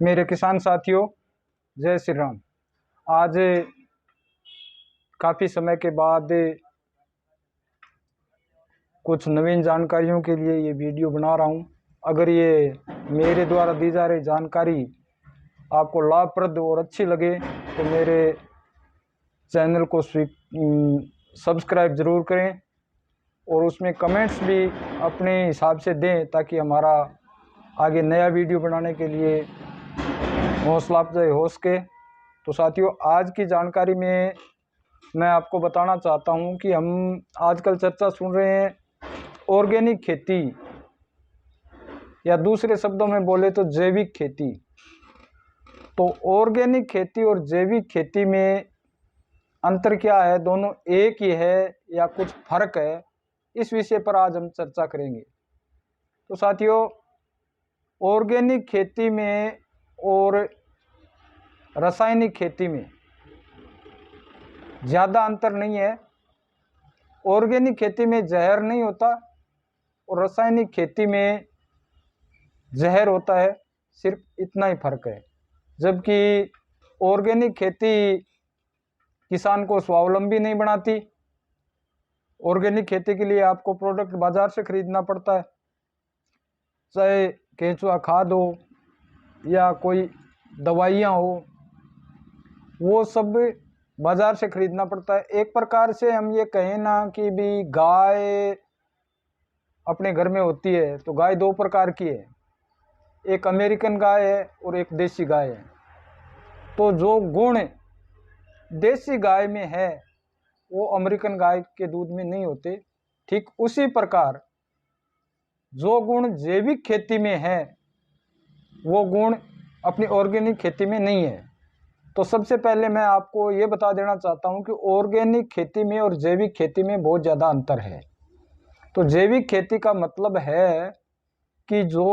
मेरे किसान साथियों, जय श्री राम। आज काफ़ी समय के बाद कुछ नवीन जानकारियों के लिए ये वीडियो बना रहा हूँ। अगर ये मेरे द्वारा दी जा रही जानकारी आपको लाभप्रद और अच्छी लगे तो मेरे चैनल को सब्सक्राइब ज़रूर करें और उसमें कमेंट्स भी अपने हिसाब से दें ताकि हमारा आगे नया वीडियो बनाने के लिए हौसला अफजाई हो सके। तो साथियों, आज की जानकारी में मैं आपको बताना चाहता हूं कि हम आजकल चर्चा सुन रहे हैं ऑर्गेनिक खेती, या दूसरे शब्दों में बोले तो जैविक खेती। तो ऑर्गेनिक खेती और जैविक खेती में अंतर क्या है, दोनों एक ही है या कुछ फर्क है, इस विषय पर आज हम चर्चा करेंगे। तो साथियों, ऑर्गेनिक खेती में और रासायनिक खेती में ज़्यादा अंतर नहीं है। ऑर्गेनिक खेती में जहर नहीं होता और रासायनिक खेती में जहर होता है, सिर्फ इतना ही फर्क है। जबकि ऑर्गेनिक खेती किसान को स्वावलंबी नहीं बनाती। ऑर्गेनिक खेती के लिए आपको प्रोडक्ट बाजार से खरीदना पड़ता है, चाहे केंचुआ खाद हो या कोई दवाइयाँ हो, वो सब बाजार से खरीदना पड़ता है। एक प्रकार से हम ये कहें ना कि भी गाय अपने घर में होती है तो गाय दो प्रकार की है, एक अमेरिकन गाय है और एक देसी गाय है। तो जो गुण देसी गाय में है वो अमेरिकन गाय के दूध में नहीं होते। ठीक उसी प्रकार जो गुण जैविक खेती में है वो गुण अपनी ऑर्गेनिक खेती में नहीं है। तो सबसे पहले मैं आपको ये बता देना चाहता हूँ कि ऑर्गेनिक खेती में और जैविक खेती में बहुत ज़्यादा अंतर है। तो जैविक खेती का मतलब है कि जो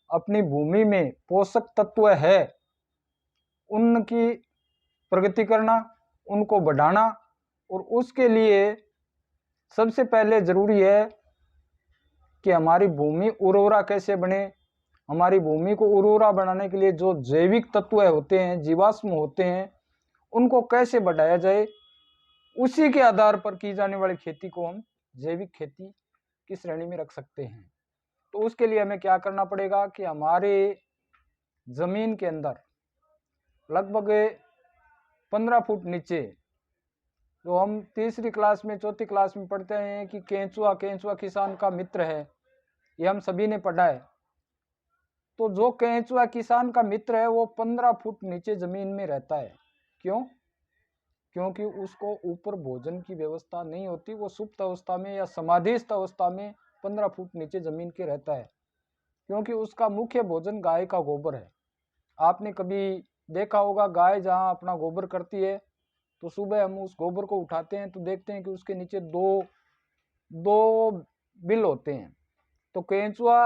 अपनी भूमि में पोषक तत्व है उनकी प्रगति करना, उनको बढ़ाना, और उसके लिए सबसे पहले ज़रूरी है कि हमारी भूमि उर्वरा कैसे बने। हमारी भूमि को उर्वरा बनाने के लिए जो जैविक तत्व होते हैं, जीवाश्म होते हैं, उनको कैसे बढ़ाया जाए, उसी के आधार पर की जाने वाली खेती को हम जैविक खेती की श्रेणी में रख सकते हैं। तो उसके लिए हमें क्या करना पड़ेगा कि हमारे ज़मीन के अंदर लगभग 15 फुट नीचे, जो हम तीसरी क्लास में चौथी क्लास में पढ़ते हैं कि केंचुआ किसान का मित्र है, ये हम सभी ने पढ़ा है। तो जो केंचुआ किसान का मित्र है वो 15 फुट नीचे ज़मीन में रहता है। क्यों? क्योंकि उसको ऊपर भोजन की व्यवस्था नहीं होती। वो सुप्त अवस्था में या समाधिस्थ अवस्था में 15 फुट नीचे ज़मीन के रहता है, क्योंकि उसका मुख्य भोजन गाय का गोबर है। आपने कभी देखा होगा, गाय जहाँ अपना गोबर करती है तो सुबह हम उस गोबर को उठाते हैं तो देखते हैं कि उसके नीचे दो बिल होते हैं। तो केंचुआ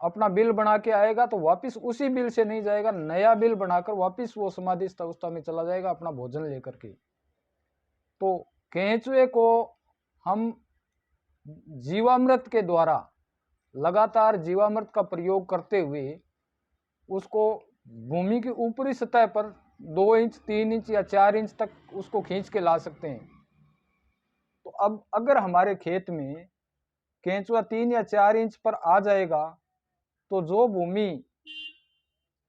अपना बिल बना के आएगा तो वापस उसी बिल से नहीं जाएगा, नया बिल बनाकर वापस वो समाधिस्थ अवस्था में चला जाएगा अपना भोजन लेकर के। तो केंचुए को हम जीवामृत के द्वारा लगातार जीवामृत का प्रयोग करते हुए उसको भूमि की ऊपरी सतह पर 2 इंच 3 इंच या 4 इंच तक उसको खींच के ला सकते हैं। तो अब अगर हमारे खेत में केंचुआ 3 या 4 इंच पर आ जाएगा तो जो भूमि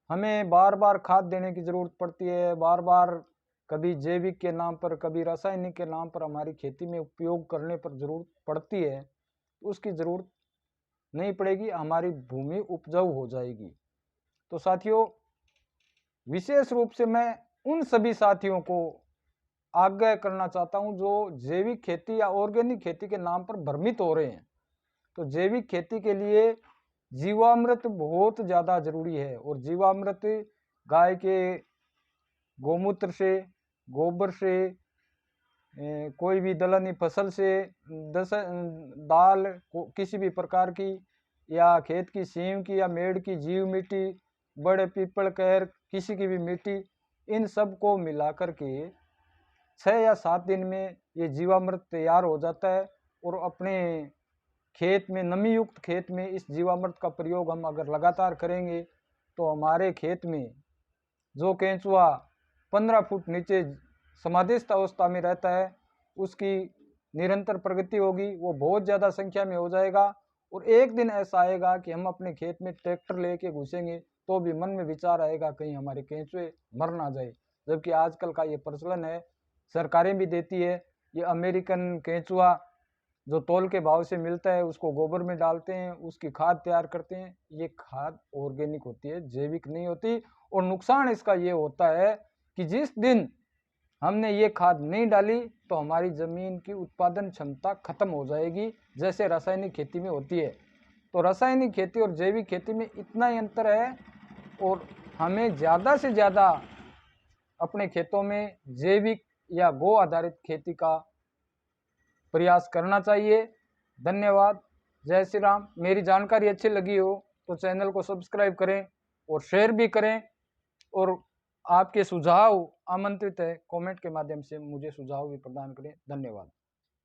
हमें बार बार खाद देने की ज़रूरत पड़ती है, बार बार कभी जैविक के नाम पर कभी रासायनिक के नाम पर हमारी खेती में उपयोग करने पर ज़रूरत पड़ती है, तो उसकी ज़रूरत नहीं पड़ेगी, हमारी भूमि उपजाऊ हो जाएगी। तो साथियों, विशेष रूप से मैं उन सभी साथियों को आग्रह करना चाहता हूं जो जैविक खेती या ऑर्गेनिक खेती के नाम पर भ्रमित हो रहे हैं। तो जैविक खेती के लिए जीवामृत बहुत ज़्यादा ज़रूरी है, और जीवामृत गाय के गोमूत्र से, गोबर से, कोई भी दलहनी फसल से, दाल किसी भी प्रकार की, या खेत की सीम की या मेड़ की जीव मिट्टी, बड़े पीपल कहर किसी की भी मिट्टी, इन सब को मिलाकर के 6 या 7 दिन में ये जीवामृत तैयार हो जाता है। और अपने खेत में, नमी युक्त खेत में इस जीवामृत का प्रयोग हम अगर लगातार करेंगे तो हमारे खेत में जो केंचुआ 15 फुट नीचे समाधिस्थ अवस्था में रहता है उसकी निरंतर प्रगति होगी, वो बहुत ज़्यादा संख्या में हो जाएगा। और एक दिन ऐसा आएगा कि हम अपने खेत में ट्रैक्टर लेके घुसेंगे तो भी मन में विचार आएगा कहीं हमारे केंचुए मर ना जाए। जबकि आजकल का ये प्रचलन है, सरकारें भी देती है, ये अमेरिकन केंचुआ जो तौल के भाव से मिलता है उसको गोबर में डालते हैं, उसकी खाद तैयार करते हैं। ये खाद ऑर्गेनिक होती है, जैविक नहीं होती। और नुकसान इसका ये होता है कि जिस दिन हमने ये खाद नहीं डाली तो हमारी ज़मीन की उत्पादन क्षमता खत्म हो जाएगी, जैसे रासायनिक खेती में होती है। तो रासायनिक खेती और जैविक खेती में इतना ही अंतर है और हमें ज़्यादा से ज़्यादा अपने खेतों में जैविक या गो आधारित खेती का प्रयास करना चाहिए। धन्यवाद। जय श्री राम। मेरी जानकारी अच्छी लगी हो तो चैनल को सब्सक्राइब करें और शेयर भी करें। और आपके सुझाव आमंत्रित है, कमेंट के माध्यम से मुझे सुझाव भी प्रदान करें। धन्यवाद।